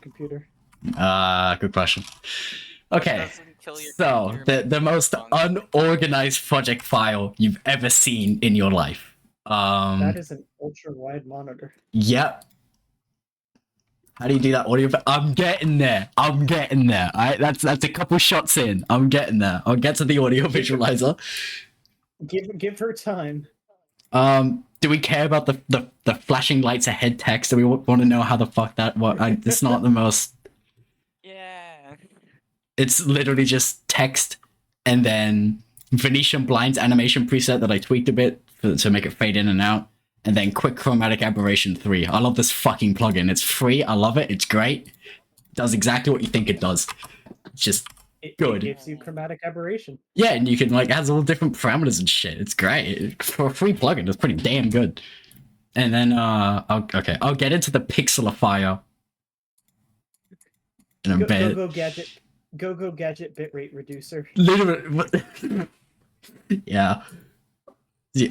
computer? Good question. Okay, Doesn't kill your so computer, the most unorganized project file you've ever seen in your life. That is an ultra-wide monitor. Yep. How do you do that audio? I'm getting there. I'm getting there. Alright, that's a couple shots in. I'm getting there. I'll get to the audio visualizer. Give her time. Do we care about the flashing lights ahead text? Do we want to know how the fuck that? It's not the most. Yeah. It's literally just text and then Venetian blinds animation preset that I tweaked a bit to make it fade in and out. And then quick chromatic aberration 3. I love this fucking plugin. It's free. I love it. It's great. It does exactly what you think it does. It's just good. It gives you chromatic aberration. Yeah, and you can like has all different parameters and shit. It's great. For a free plugin, it's pretty damn good. And then I'll get into the pixelifier in a bit. Go gadget bitrate reducer. Literally, yeah.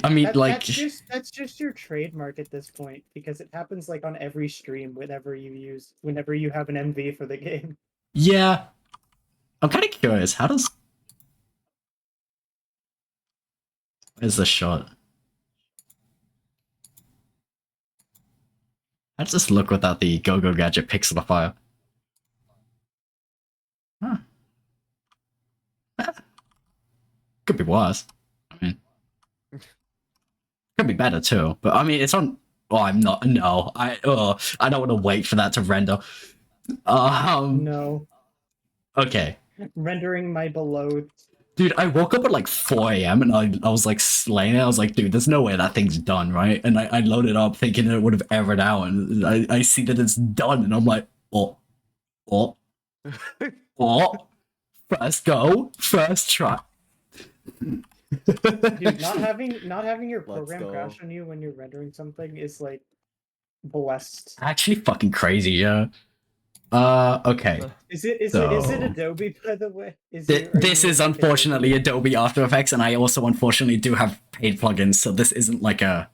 I mean, that's just your trademark at this point, because it happens like on every stream whenever you have an MV for the game. Yeah, I'm kind of curious. Where's the shot? How does this look without the Go Gadget pixelifier? Huh. Could be worse. I mean, could be better too. But I mean, it's on. Oh, I'm not. No, I don't want to wait for that to render. No. Okay. Rendering my below. Dude, I woke up at like 4 a.m. and I was like slaying it. I was like, dude, there's no way that thing's done, right? And I loaded up thinking it would have errored out, and I see that it's done, and I'm like, oh, first go, first try. Dude, not having your program crash on you when you're rendering something is like blessed. Actually, fucking crazy, yeah. Okay. Is it Adobe, by the way? This is unfortunately Adobe After Effects, and I also unfortunately do have paid plugins, so this isn't like a.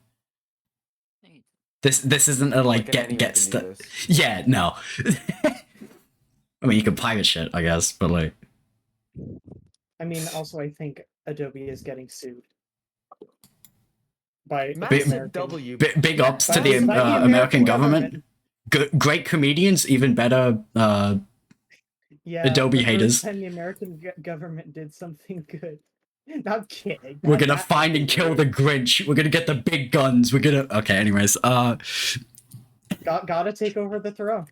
This isn't a like get stuff. Yeah, no. I mean, you can pirate shit, I guess, but like. I mean, also, I think Adobe is getting sued by big ups to the American government. Great comedians, even better Adobe haters. And the American government did something good. Not kidding. We're gonna find and kill the Grinch. We're gonna get the big guns. We're gonna. Okay, anyways. Gotta take over the throne.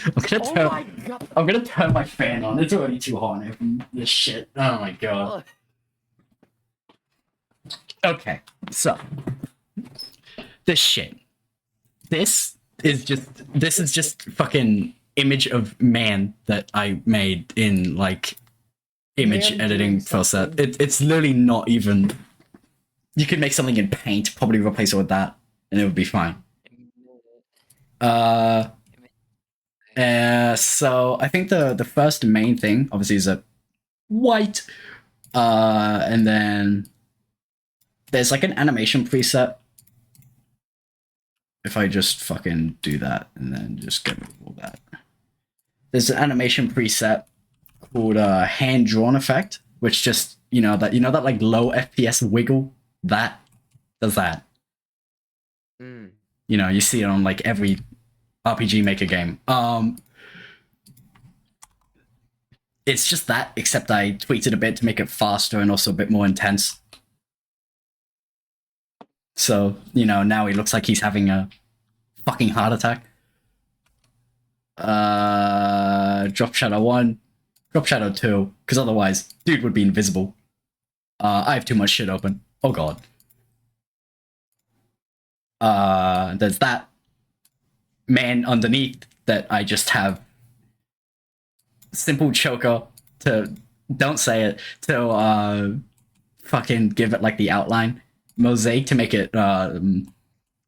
I'm gonna turn my fan on. It's already too hot in here from this shit. Oh my god. Okay, so this shit. This is just fucking image of man that I made in like image editing process. It's literally not even. You could make something in Paint, probably replace it with that, and it would be fine. So I think the first main thing obviously is a white, and then there's like an animation preset. If I just fucking do that and then just get rid of all that, there's an animation preset called hand drawn effect, which just that like low FPS wiggle that does that. You see it on like every RPG Maker game. It's just that, except I tweaked it a bit to make it faster and also a bit more intense. So, now he looks like he's having a fucking heart attack. Drop Shadow 1, Drop Shadow 2, because otherwise, dude would be invisible. I have too much shit open. Oh god. There's that man underneath that I just have simple choker to don't say it to fucking give it like the outline, mosaic to make it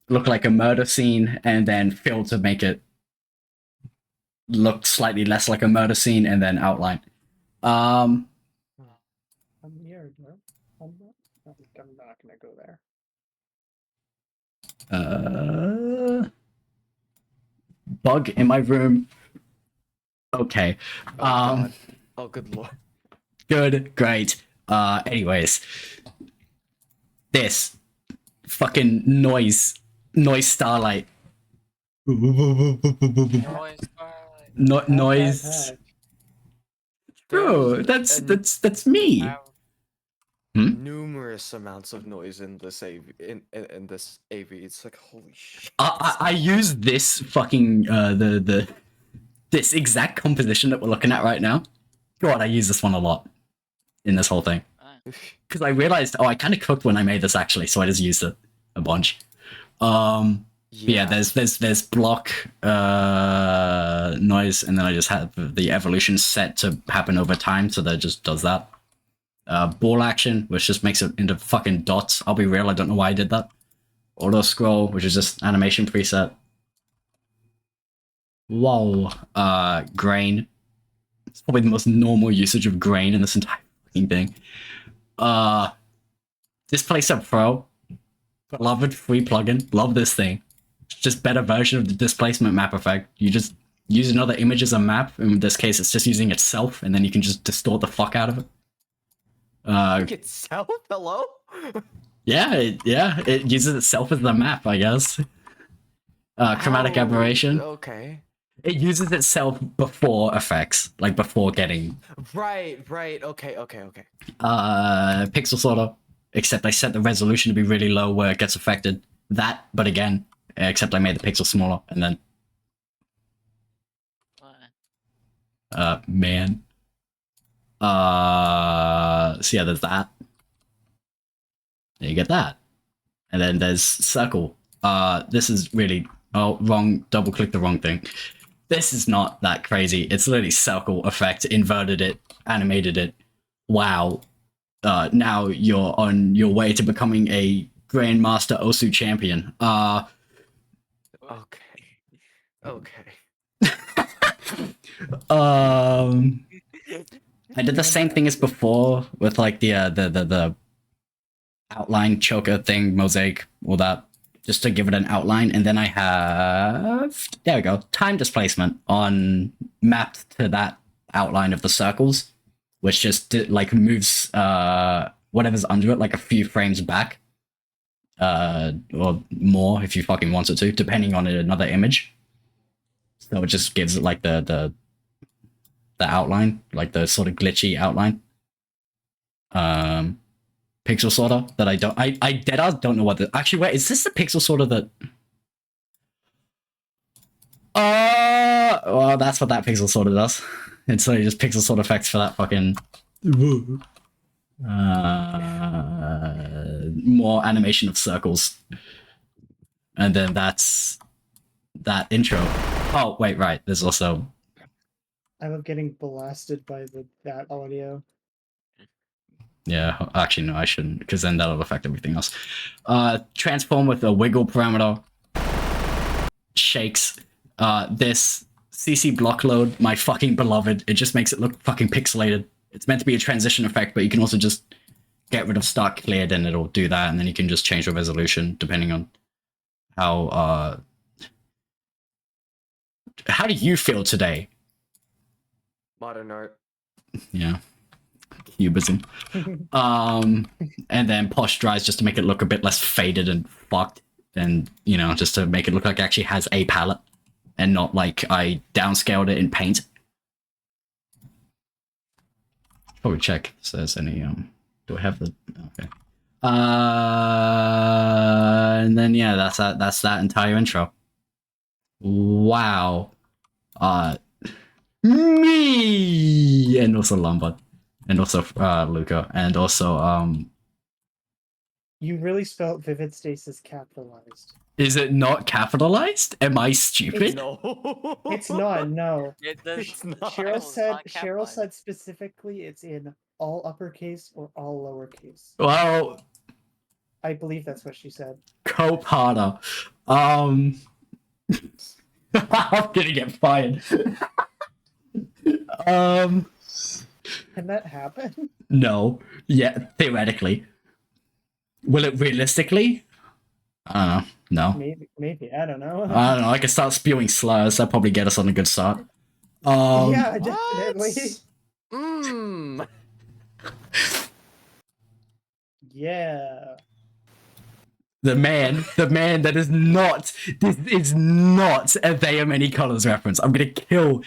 look like a murder scene, and then fill to make it look slightly less like a murder scene, and then outline. I'm here, bro. I'm not gonna go there. Bug in my room. Okay. Oh, God. Oh, good lord. Good, great. Anyways, this fucking noise starlight. Noise, Starlight. Noise. Bro, that's me. How- Numerous amounts of noise in this in this AV. It's like holy shit. I use this fucking this exact composition that we're looking at right now. God, I use this one a lot in this whole thing because I realized, I kind of cooked when I made this actually, so I just used it a bunch. Yeah, there's block noise, and then I just have the evolution set to happen over time, so that just does that. Ball action, which just makes it into fucking dots. I'll be real, I don't know why I did that. Auto scroll, which is just animation preset. Whoa. Grain. It's probably the most normal usage of grain in this entire fucking thing. Displacer Pro. Beloved free plugin. Love this thing. Just better version of the displacement map effect. You just use another image as a map. In this case, it's just using itself, and then you can just distort the fuck out of it. Itself? Hello? Yeah, it uses itself as the map, I guess. Chromatic How? Oh, aberration. Okay. It uses itself before effects, like before getting Right. Okay. pixel sorter. Except I set the resolution to be really low where it gets affected. That, but again, except I made the pixel smaller, and then man. So yeah, there's that. There you get that. And then there's circle. This is really wrong. Double click the wrong thing. This is not that crazy. It's literally circle effect. Inverted it, animated it. Wow. Now you're on your way to becoming a Grandmaster Osu champion. Okay. I did the same thing as before with like the outline choker thing, mosaic, all that, just to give it an outline, and then I have there we go, time displacement on mapped to that outline of the circles, which just like moves whatever's under it like a few frames back, or more if you fucking want it to, depending on another image. So it just gives it like the outline, like the sort of glitchy outline. Pixel sorter that I don't know what the actually wait, is this the pixel sorter that well, that's what that pixel sorter does. It's literally just pixel sort effects for that fucking more animation of circles. And then that's that intro. Oh wait, right, there's also I love getting blasted by that audio. yeah, actually no, I shouldn't, because then that'll affect everything else. Transform with a wiggle parameter. Shakes. This CC block load, my fucking beloved. It just makes it look fucking pixelated. It's meant to be a transition effect, but you can also just get rid of start cleared and it'll do that, and then you can just change the resolution depending on how do you feel today? Modern art. Yeah. Cubism. And then posh dries just to make it look a bit less faded and fucked, and you know, just to make it look like it actually has a palette and not like I downscaled it in paint. Probably check if there's any do I have the okay. And then yeah, that's that entire intro. Wow. Me and also Lombard. And also Luca, and also You really spelled Vivid Stasis capitalized. is it not capitalized? Am I stupid? No. It's not, no. It does. It's not. Cheryl said specifically it's in all uppercase or all lowercase. Well, I believe that's what she said. cope harder. I'm gonna get fired. Can that happen? No. Yeah, theoretically. Will it realistically? I don't know. No. Maybe. I don't know. I don't know. I can start spewing slurs. That'll probably get us on a good start. Yeah, definitely. Mmm. Yeah. the man that is not. This is not a They Are Many Colors reference. I'm gonna kill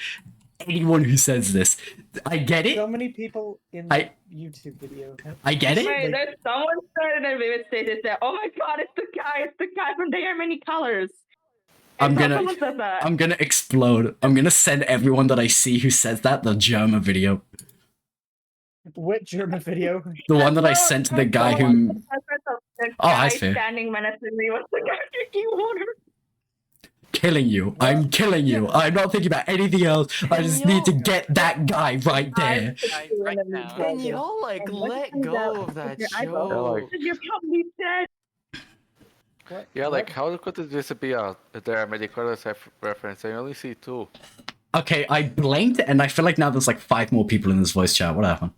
anyone who says this. I get So it. many people in I- the YouTube video. I get it. Wait, there's someone started a vivid status that, oh my god, it's the guy from There Are Many Colors. I I'm saw gonna- someone said that. I'm gonna explode. I'm gonna send everyone that I see who says that the Germa video. What German video? The one that I No, sent to the no, guy someone who. said that the Oh, guy that's fair. standing menacingly was the guy drinking water. Killing you. I'm killing you. I'm not thinking about anything else. I just need to get that guy right there. Guys, right now. Can y'all like let go of that show? You're probably dead. What? Yeah, like what? how could this be a There Are Many Colors reference? I only see two. Okay, I blinked and I feel like now there's like 5 more people in this voice chat. What happened?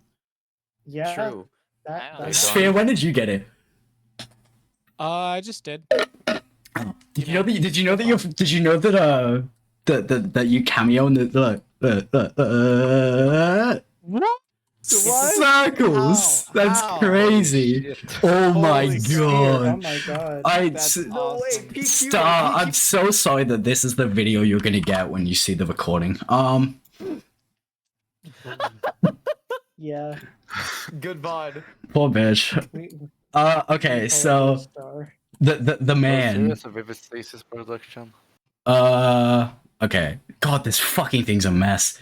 Yeah. True. That, I that's Sphere, when did you get it? I just did. Did you know that? Did you know that you? Did you know that? That you cameo in the circles. How? That's How? crazy. Oh my Holy Sphere, Oh god. my god. That's No way, awesome. PQ. Star, I'm so sorry that this is the video you're gonna get when you see the recording. Yeah. Good VOD. Poor bitch. We, Okay, we so Star. the man. Serious Vivid Stasis production. Okay. God, this fucking thing's a mess.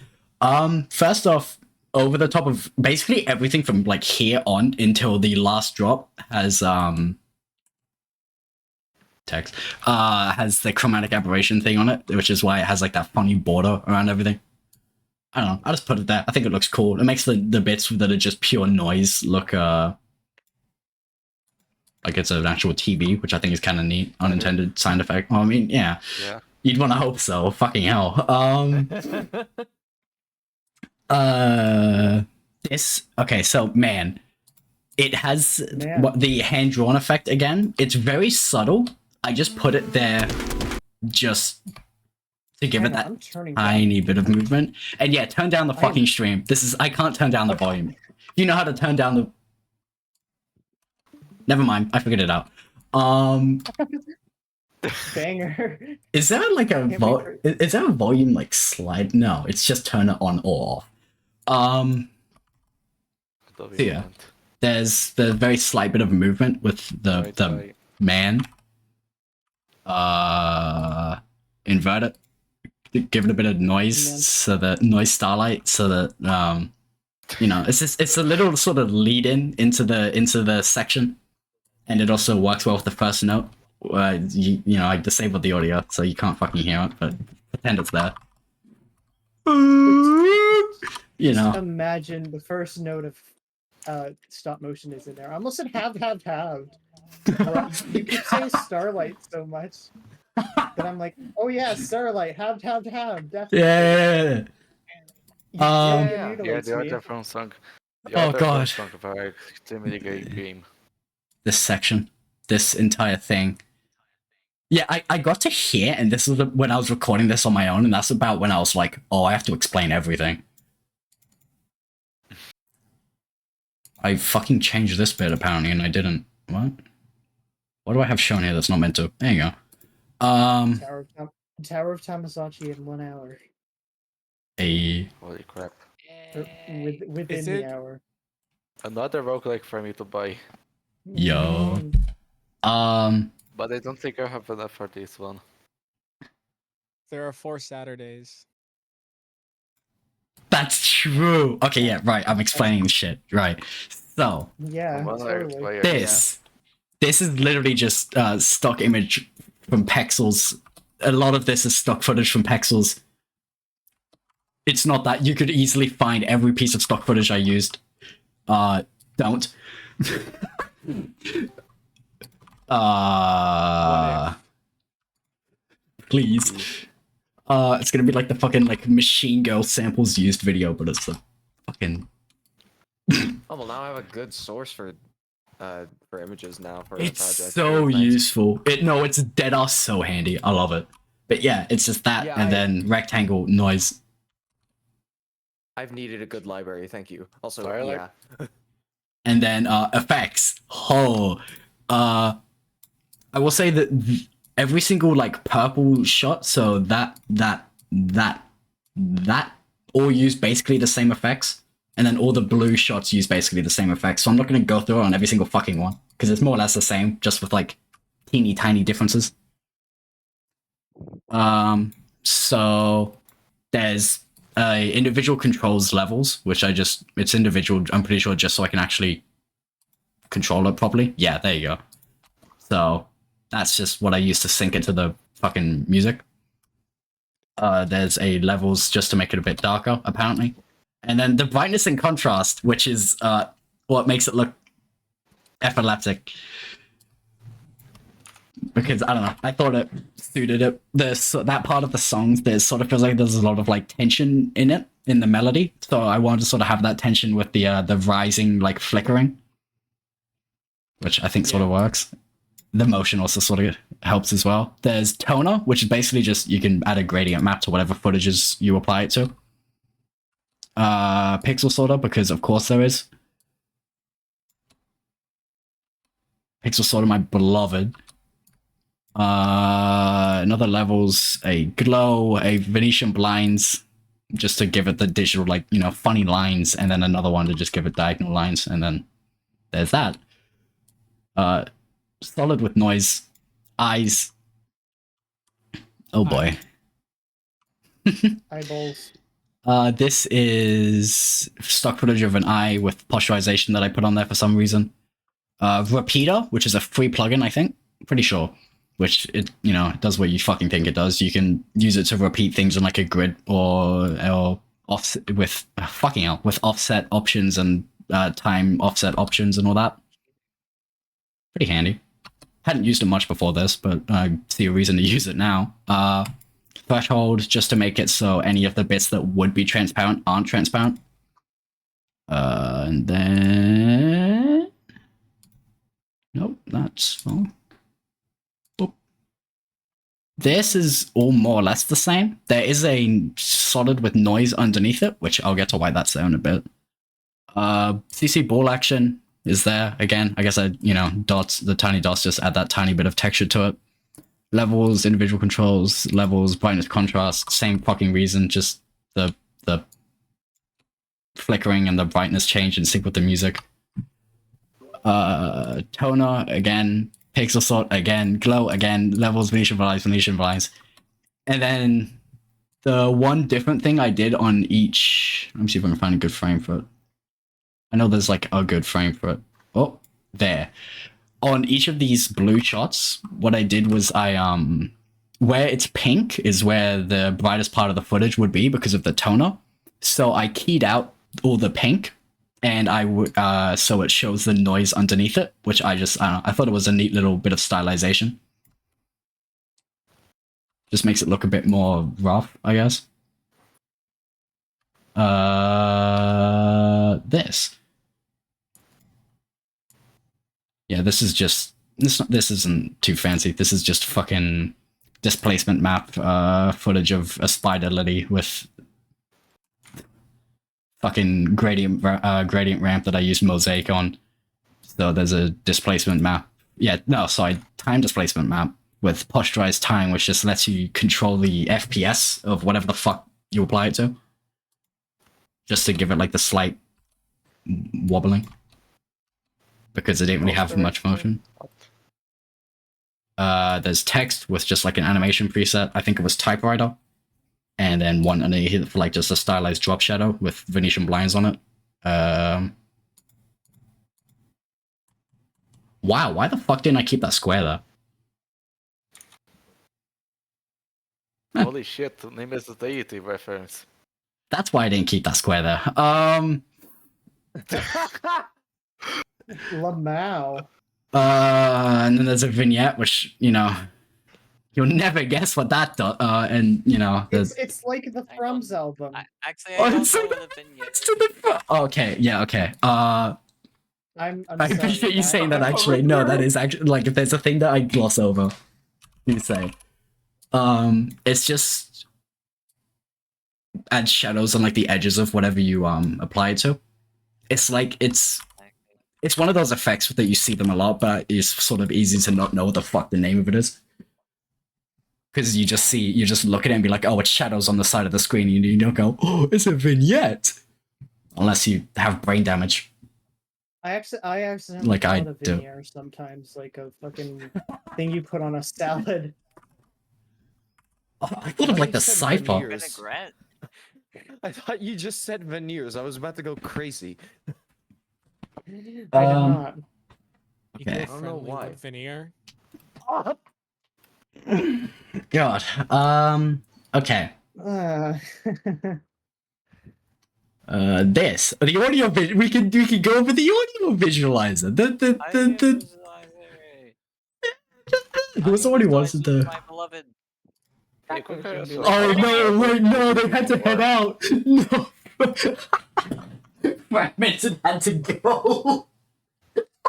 First off, over the top of basically everything from like here on until the last drop has text has the chromatic aberration thing on it, which is why it has like that funny border around everything. I don't know. I just put it there. I think it looks cool. It makes the bits that are just pure noise look like it's an actual TV, which I think is kind of neat. Unintended sound effect. Well, I mean, yeah. Yeah. You'd want to hope so. Fucking hell. This. Okay, so man, it has Man. what the hand drawn effect again. It's very subtle. I just put it there, just to give Hang it on, that I'm turning down. tiny bit of movement. And yeah, turn down the I am- fucking stream. This is. I can't turn down the volume. You know how to turn down the. Never mind. I figured it out. Banger. Is there like a Can't wait for- is there a volume like slide? No, it's just turn it on or off. Yeah. There's the very slight bit of movement with the man. Invert it. Give it a bit of noise Man. so that noise starlight so that you know, it's a little sort of lead in into the section, and it also works well with the first note. You know, I disabled the audio so you can't fucking hear it, but pretend it's there. You know. Imagine the first note of stop motion is in there. I almost said halved. Bro, you could say starlight so much that I'm like, oh yeah, starlight, halved, definitely. Yeah. You Um, drug and Yeah, mutilates the me. other from song. Oh, God. Song of our extremely great game. This section, this entire thing. Yeah, I got to here, and this was when I was recording this on my own, and that's about when I was like, oh, I have to explain everything. I fucking changed this bit apparently, and I didn't. What? What do I have shown here that's not meant to? There you go. Tower of Tamasachi in 1 hour. Holy crap. Or within Is the it- hour. Another roguelike for me to buy. Yo. Mm. But I don't think I have enough for this one. There are 4 Saturdays. That's true. Okay, yeah, right. I'm explaining shit. Right. So Yeah, One totally. player, this is literally just stock image from Pexels. A lot of this is stock footage from Pexels. It's not that you could easily find every piece of stock footage I used. Don't. Please. It's gonna be like the fucking like Machine Girl samples used video, but it's the fucking. Oh well, now I have a good source for images now for the It's project. so Nice. useful. It's dead ass so handy. I love it. But yeah, it's just that Yeah, and then rectangle noise. I've needed a good library. Thank you. Also, Starlight? yeah. And then effects. Oh, I will say that every single like purple shot, so that all use basically the same effects, and then all the blue shots use basically the same effects. So I'm not going to go through it on every single fucking one because it's more or less the same, just with like teeny tiny differences. So there's individual controls levels, which it's individual. I'm pretty sure just so I can actually control it properly. Yeah, there you go. So that's just what I use to sync it to the fucking music. There's a levels just to make it a bit darker, apparently. And then the brightness and contrast, which is what makes it look epileptic. Because I don't know, I thought it suited it. That part of the songs, there sort of feels like there's a lot of like tension in it, in the melody. So I wanted to sort of have that tension with the rising like flickering, which I think sort of works. The motion also sort of helps as well. There's toner, which is basically just you can add a gradient map to whatever footages you apply it to. Pixel sorter, because of course there is. Pixel sorter, my beloved. Another levels, a glow, a Venetian blinds, just to give it the digital, like, you know, funny lines, and then another one to just give it diagonal lines, and then there's that. Solid with noise, eyes. Oh boy. Eyeballs. This is stock footage of an eye with posturization that I put on there for some reason. Repeater, which is a free plugin, I think. Pretty sure. Which it, you know, it does what you fucking think it does. You can use it to repeat things on like a grid or offset with with offset options and time offset options and all that. Pretty handy. Hadn't used it much before this, but I see a reason to use it now. Threshold, just to make it so any of the bits that would be transparent aren't transparent. And then nope, that's wrong. This is all more or less the same. There is a solid with noise underneath it, which I'll get to why that's there in a bit. CC ball action is there again. I guess dots, the tiny dots just add that tiny bit of texture to it. Levels, individual controls, levels, brightness, contrast, same fucking reason, just the flickering and the brightness change in sync with the music. Toner again. Pixel sort again, glow again, levels, Venetian blinds. And then the one different thing I did on each, let me see if I can find a good frame for it. I know there's like a good frame for it. Oh, there. On each of these blue shots, what I did was where it's pink is where the brightest part of the footage would be because of the toner. So I keyed out all the pink. And I would, so it shows the noise underneath it, which I don't know, I thought it was a neat little bit of stylization. Just makes it look a bit more rough, I guess. This. Yeah, this is just, this isn't too fancy. This is just fucking displacement map footage of a spider lily with fucking gradient ramp that I used mosaic on. So there's a displacement map. Yeah, no, sorry, time displacement map with posturized time, which just lets you control the FPS of whatever the fuck you apply it to. Just to give it like the slight wobbling. Because it didn't really have much motion. There's text with just like an animation preset. I think it was typewriter. And then one underneath for like just a stylized drop shadow with Venetian blinds on it. Wow, why the fuck didn't I keep that square there? Holy shit, name is the deity reference. That's why I didn't keep that square there. Lamau. And then there's a vignette, which, you know, you'll never guess what that does. And, you know, there's... It's like the Thrums album. Actually, I Oh, don't it's know like what a vignette Next to the okay, yeah, okay. I'm I appreciate sorry, you saying that actually. No, that is actually, like, if there's a thing that I gloss over, you say. It's just... adds shadows on like the edges of whatever you apply it to. It's like it's one of those effects that you see them a lot, but it's sort of easy to not know what the fuck the name of it is. Because you just look at it and be like, oh, it's shadows on the side of the screen, and you don't go, oh, it's a vignette. Unless you have brain damage. I accidentally Like call I it a do. veneer sometimes, like a fucking thing you put on a salad. Oh, I thought of like the You said cipher. veneers. Vinaigrette? I thought you just said veneers. I was about to go crazy. I did Um, not. Okay. I don't know Eco-friendly why. wood veneer. God. Okay. Uh, This the audio we can go over the audio visualizer. I visualize it. Who was the one who wanted Visualize the? my beloved. Hey, quick, Gonna be so like, Oh how no! does Wait, no! They the had to work? head out. No. Fragmented had to go.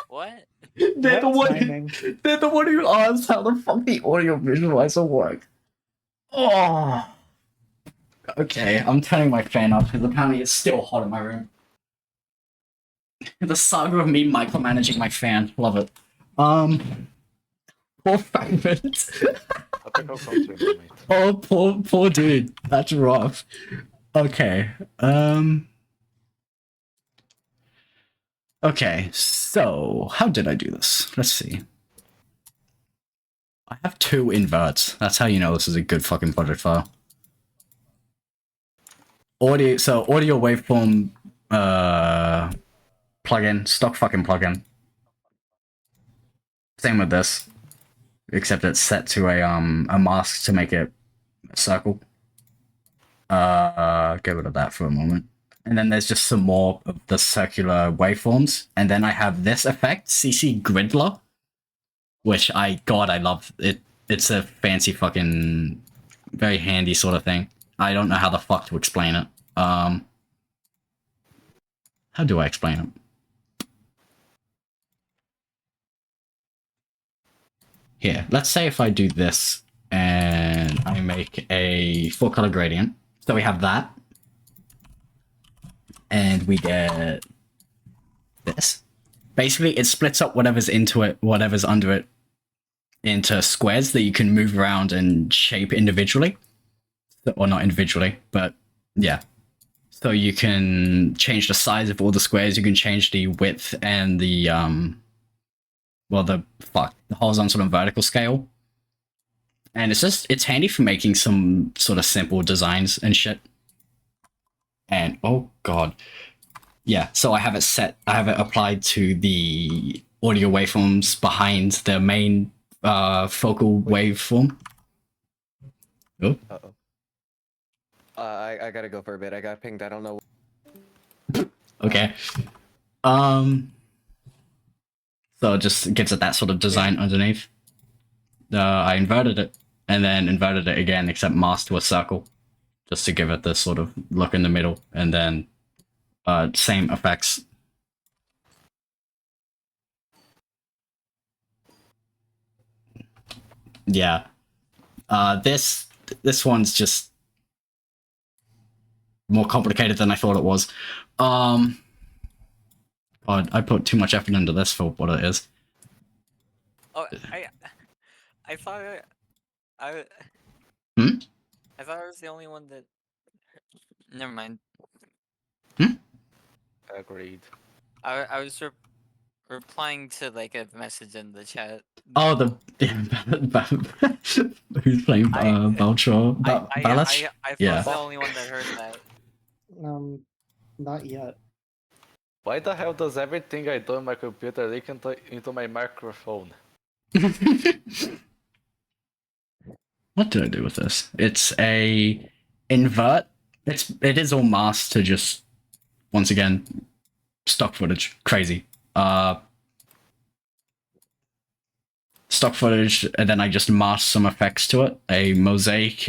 What? They're the what one. timing? They're the one who asked how the fuck the audio visualizer works. Oh. Okay, I'm turning my fan off because apparently it's still hot in my room. The saga of me micromanaging my fan. Love it. Poor Fragment. Topical country, mate. Oh, poor dude. That's rough. Okay. Okay, so how did I do this? Let's see. I have 2 inverts. That's how you know this is a good fucking project file. Audio waveform plugin, stock fucking plugin. Same with this. Except it's set to a mask to make it a circle. Get rid of that for a moment. And then there's just some more of the circular waveforms. And then I have this effect, CC Gridler, which I love it. It's a fancy fucking, very handy sort of thing. I don't know how the fuck to explain it. How do I explain it? Here, let's say if I do this and I make a 4-color gradient. So we have that. And we get this. Basically, it splits up whatever's into it, whatever's under it, into squares that you can move around and shape individually. Or not individually, but yeah. So you can change the size of all the squares, you can change the width and the the horizontal and vertical scale. And it's handy for making some sort of simple designs and shit. And oh god. Yeah, so I have it applied to the audio waveforms behind the main focal waveform. Oh. Uh-oh. I gotta go for a bit. I got pinged. I don't know. Okay. So it just gives it that sort of design underneath. I inverted it and then inverted it again, except masked to a circle, just to give it this sort of look in the middle, and then same effects. Yeah. This one's just more complicated than I thought it was. God, I put too much effort into this for what it is. Oh, I thought I Hmm? I thought I was the only one that. Never mind. Agreed. I was replying to like a message in the chat. Oh, who's playing Balchor? Balash? I thought Yeah. I was the only one that heard that. Not yet. Why the hell does everything I do on my computer leak into my microphone? What did I do with this? It's a invert. It is all masked to just, once again, stock footage. Crazy. Stock footage, and then I just masked some effects to it. A mosaic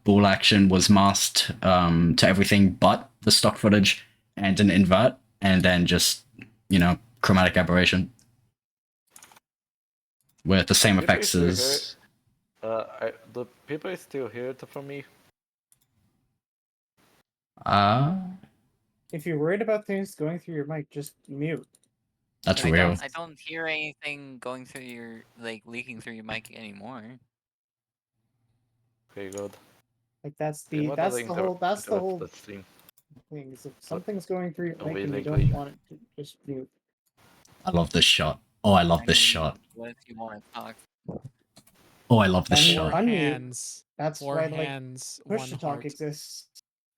ball action was masked to everything but the stock footage, and an invert, and then just, chromatic aberration. With the same People effects still as... the people still hear it from me? If you're worried about things going through your mic, just mute. That's I real. don't. I don't hear anything going through your leaking through your mic anymore. Okay, good. Like that's Okay, the what that's other the whole that's the interrupt whole the stream? thing. Is if something's going through your Oh, mic wait, and you wait, don't wait. want it, to just mute. I love this shot. Oh, I love this shot. What if you want to talk? Oh, I love this Unmute. shot. Unmute. hands. That's Four why like hands, push one to talk heart. exists.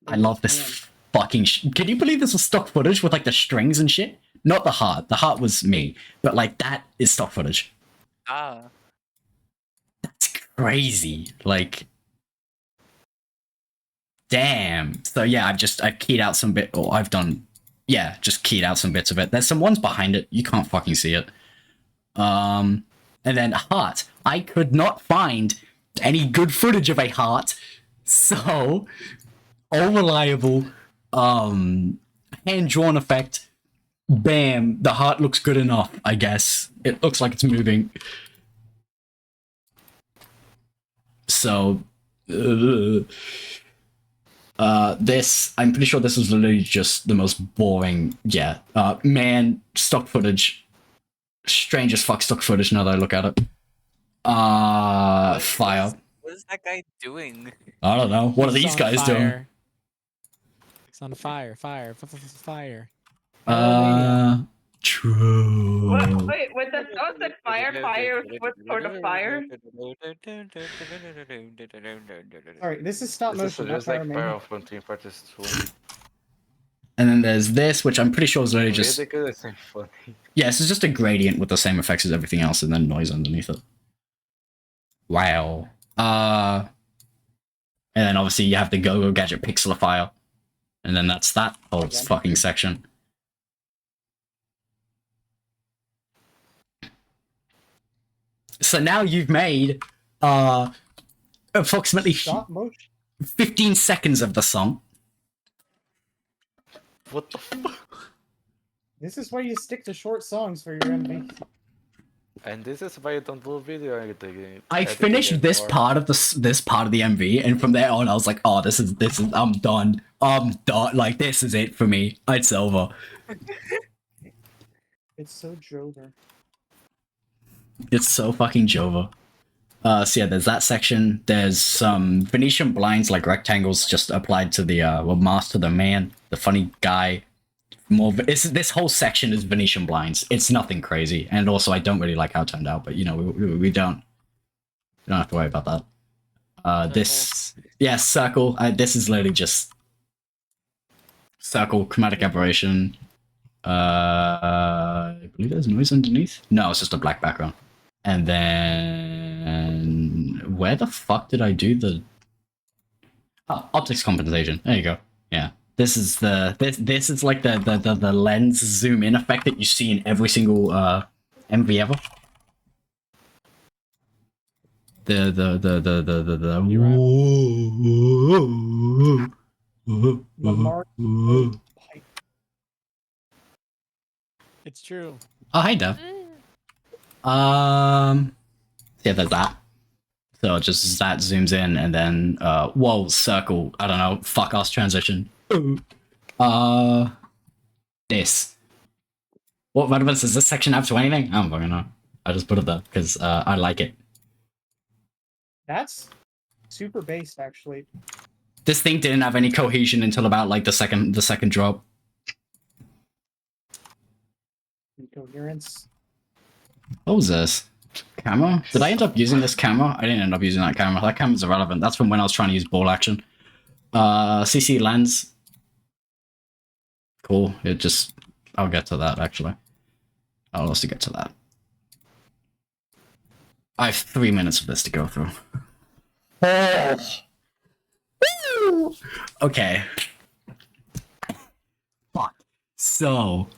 I love Man. this fucking Can you believe this was stock footage with like the strings and shit? Not the heart. The heart was me. But like that is stock footage. Ah. That's crazy. Like damn. So yeah, I've keyed out some bit or I've done just keyed out some bits of it. There's some ones behind it. You can't fucking see it. And then heart. I could not find any good footage of a heart. So all reliable hand drawn effect. Bam, the heart looks good enough, I guess. It looks like it's moving. So this, I'm pretty sure this is literally just the most boring, man, stock footage. Strange as fuck stock footage now that I look at it. Fire. What is that guy doing? I don't know. What are He's these on guys doing? fire. It's on fire, fire. True. Wait, with the sound that fire, what sort of fire? Alright, this is stop This is motion, not just like Power Power Man. of One Team Parties 2. And then there's this, which I'm pretty sure is literally just Ridiculous and funny. yeah, this is just a gradient with the same effects as everything else, and then noise underneath it. Wow. And then obviously you have the Go-Go Gadget Pixelifier, and then that's that whole Again. fucking section. So now you've made approximately Stop motion. 15 seconds of the song. What the fuck? This is why you stick to short songs for your MV. And this is why you don't do video editing. I finished this part of this part of the MV, and from there on, I was like, "Oh, this is I'm done. I'm done. Like this is it for me. It's over." It's so Jover. It's so fucking Jova. So yeah, there's that section. There's some Venetian blinds, like rectangles, just applied to the mask to the man, the funny guy. This whole section is Venetian blinds. It's nothing crazy, and also I don't really like how it turned out, but you know we don't have to worry about that. This circle. This is literally just circle chromatic aberration. I believe there's noise underneath. No, it's just a black background. And then where the fuck did I do the optics compensation? There you go. Yeah. This is this is like the lens zoom in effect that you see in every single MV ever. Lamar. It's true. Oh, hi, Dev. Yeah, there's that. So just that zooms in, and then whoa, circle. I don't know. Fuck ass transition. This. What relevance does this section have to anything? I don't fucking know. I just put it there because I like it. That's super based, actually. This thing didn't have any cohesion until about like the second drop. Incoherence. What was this? Camera? Did I end up using this camera? I didn't end up using that camera. That camera's irrelevant. That's from when I was trying to use ball action. CC lens. Cool. I'll get to that actually. I'll also get to that. I have 3 minutes of this to go through. Okay. Fuck. So,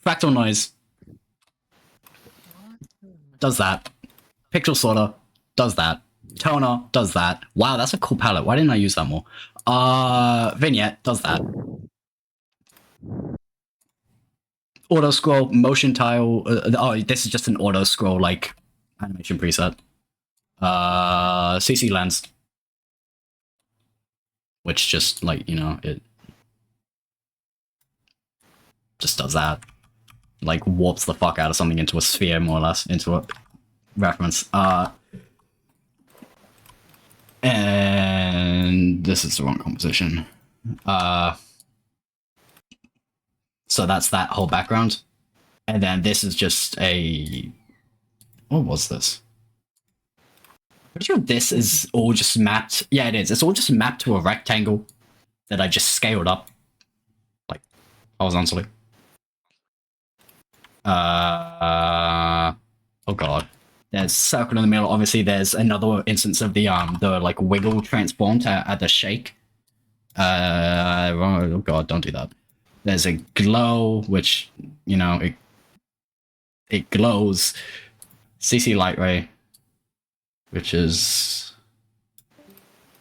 fractal noise does that. Pixel sorter does that. Toner does that. Wow, that's a cool palette. Why didn't I use that more? Vignette does that. Auto scroll, motion tile. Oh, this is just an auto scroll like animation preset. CC lens. which just like, you know, it just does that. Like warps the fuck out of something into a sphere, more or less, into a reference. And this is the wrong composition. So that's that whole background. And then this is just a... What was this? Pretty sure this is all just mapped... Yeah, it is. It's all just mapped to a rectangle that I just scaled up. Like, horizontally. Oh god. There's circle in the middle. Obviously, there's another instance of the like wiggle transform to add the shake. Oh god, don't do that. There's a glow, which, you know, it glows. CC light ray, which is,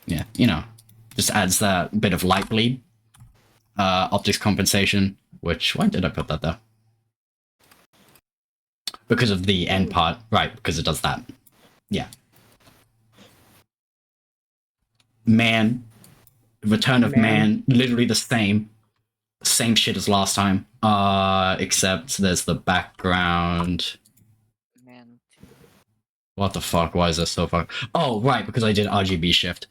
yeah, you know, just adds that bit of light bleed. Optics compensation, which, why did I put that there? Because of the end part, right, because it does that. Yeah. Man, Return of Man, literally the same shit as last time, except there's the background. Man. What the fuck, why is this so far? Oh, right, because I did RGB shift.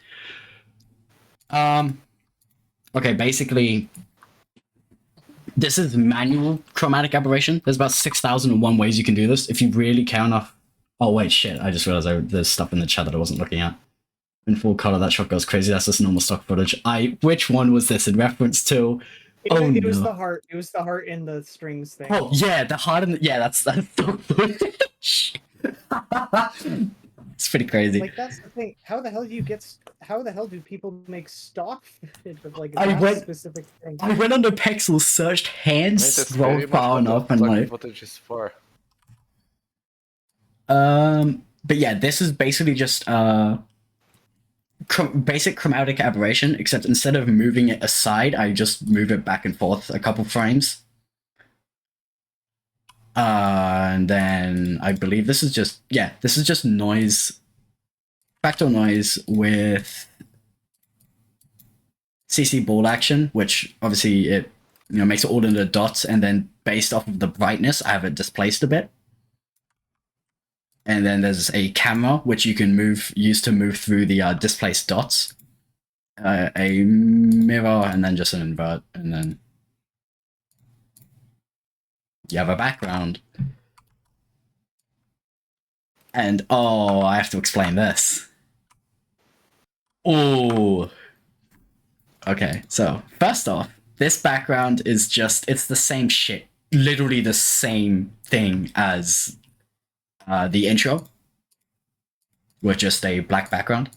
Okay, basically, this is manual chromatic aberration. There's about 6,001 ways you can do this if you really care enough. Oh wait, shit, I just realized there's stuff in the chat that I wasn't looking at. In full color, that shot goes crazy. That's just normal stock footage. Which one was this in reference to? It was the heart. It was the heart in the strings thing. Oh yeah, the heart in the... Yeah, that's stock footage. It's pretty crazy. Like, that's the thing. How the hell do people make stock footage of like I went- specific thing? I went under Pexels, searched hands, That's very scrolled much far what enough, the and stock like... footage is for. But yeah, this is basically just basic chromatic aberration, except instead of moving it aside, I just move it back and forth a couple frames. And then I believe this is just noise, fractal noise with CC ball action, which obviously it, you know, makes it all into dots, and then based off of the brightness, I have it displaced a bit. And then there's a camera, which you can use to move through the displaced dots. A mirror, and then just an invert, and then you have a background. And oh, I have to explain this. Oh. Okay, so first off, this background is just, it's the same shit. Literally the same thing as the intro, with just a black background.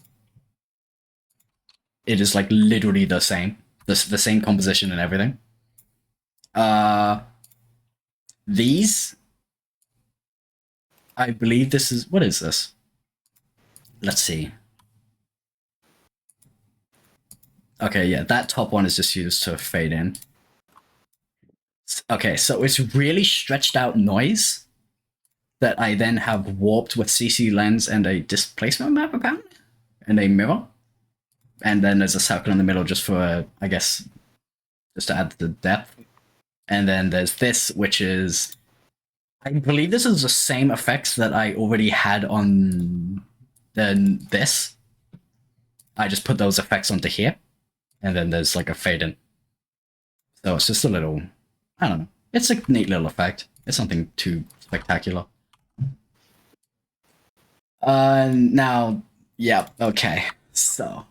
It is like literally the same. The same composition and everything. These, I believe this is, what is this? Let's see. Okay, yeah, that top one is just used to fade in. Okay, so it's really stretched out noise that I then have warped with CC lens and a displacement map, apparently, and a mirror. And then there's a circle in the middle just for, I guess, just to add the depth. And then there's this, which is, I believe this is the same effects that I already had on this. I just put those effects onto here. And then there's like a fade in. So it's just a little, I don't know. It's a neat little effect. It's nothing too spectacular. Now, yeah, okay. So,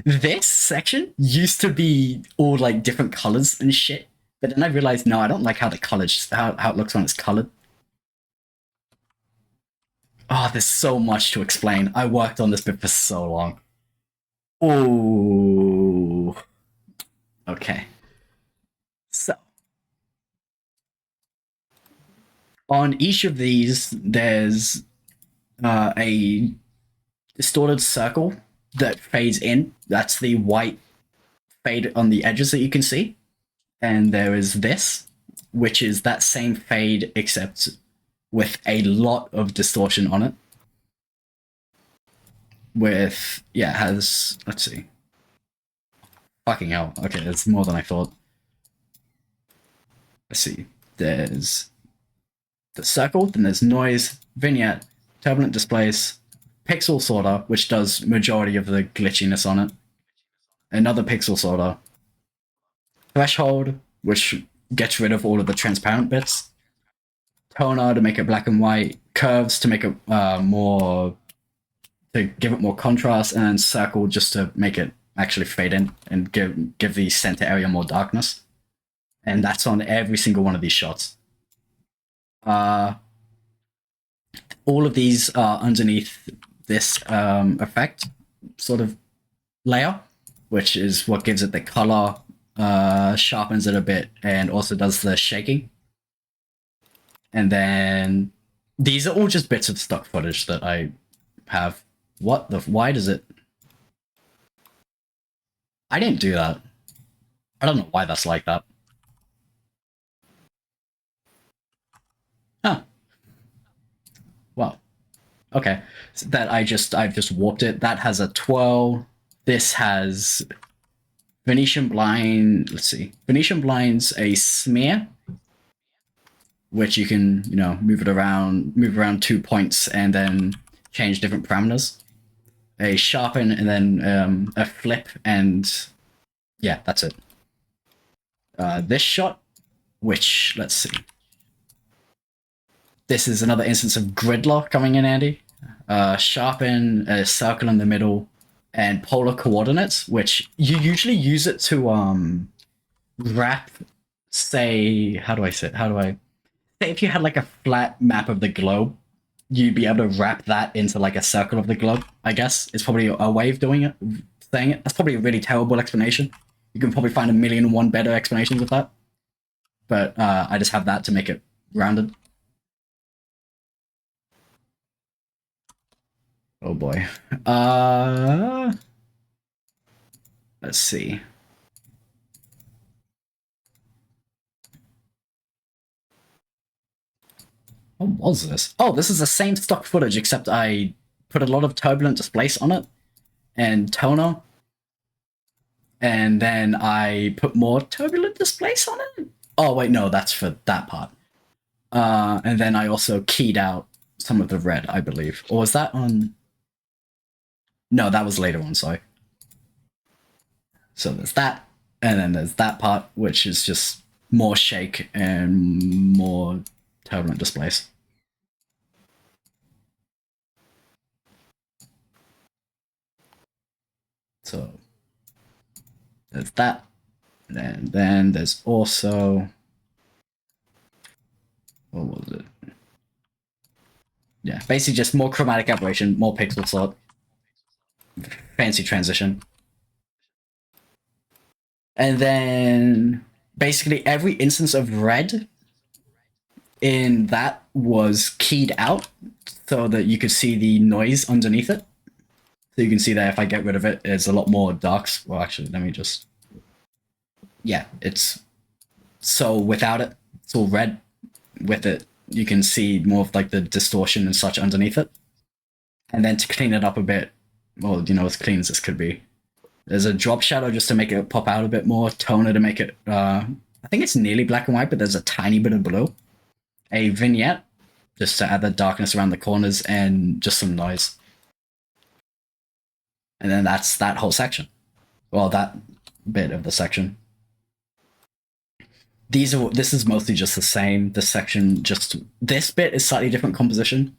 this section used to be all like different colors and shit. But then I realized, no, I don't like how the color, how it looks when it's colored. Oh, there's so much to explain. I worked on this bit for so long. Oh. Okay. So. On each of these, there's a distorted circle that fades in. That's the white fade on the edges that you can see. And there is this, which is that same fade, except with a lot of distortion on it. With, yeah, it has, let's see. Fucking hell. Okay, there's more than I thought. Let's see. There's the circle, then there's noise, vignette, turbulent displace, pixel sorter, which does majority of the glitchiness on it. Another pixel sorter. Threshold, which gets rid of all of the transparent bits. Toner to make it black and white. Curves to make it more, to give it more contrast, and then circle just to make it actually fade in and give the center area more darkness. And that's on every single one of these shots. All of these are underneath this effect sort of layer, which is what gives it the color, sharpens it a bit, and also does the shaking. And then these are all just bits of stock footage that I have. What the? Why does it? I didn't do that. I don't know why that's like that. Huh. Well, okay. So that I've just warped it. That has a twirl. This has Venetian blind. Let's see. Venetian blind's a smear, which you can, you know, move around 2 points and then change different parameters. A sharpen and then a flip, and yeah, that's it. This shot, which, let's see. This is another instance of gridlock coming in handy. Sharpen, a circle in the middle, and polar coordinates, which you usually use it to wrap, say, how do I say if you had like a flat map of the globe, you'd be able to wrap that into like a circle of the globe, I guess. It's probably a way of doing it, saying it. That's probably a really terrible explanation. You can probably find 1,000,001 better explanations of that. But I just have that to make it rounded. Oh boy. Let's see. What was this? Oh, this is the same stock footage, except I put a lot of turbulent displace on it and toner. And then I put more turbulent displace on it. Oh, wait, no, that's for that part. And then I also keyed out some of the red, I believe. Or was that on? No, that was later on, sorry. So there's that, and then there's that part, which is just more shake and more turbulent displace. So there's that, and then there's also, what was it? Yeah, basically just more chromatic aberration, more pixel sort, fancy transition. And then basically every instance of red in that was keyed out so that you could see the noise underneath it. So you can see that if I get rid of it, it's a lot more darks. Well, actually, let me just... Yeah, it's... So without it, it's all red. With it, you can see more of like the distortion and such underneath it. And then to clean it up a bit, well, you know, as clean as this could be, there's a drop shadow just to make it pop out a bit more, toner to make it, I think it's nearly black and white, but there's a tiny bit of blue. A vignette, just to add the darkness around the corners, and just some noise. And then that's that whole section. Well, that bit of the section. This is mostly just the same. This section, just this bit is slightly different composition.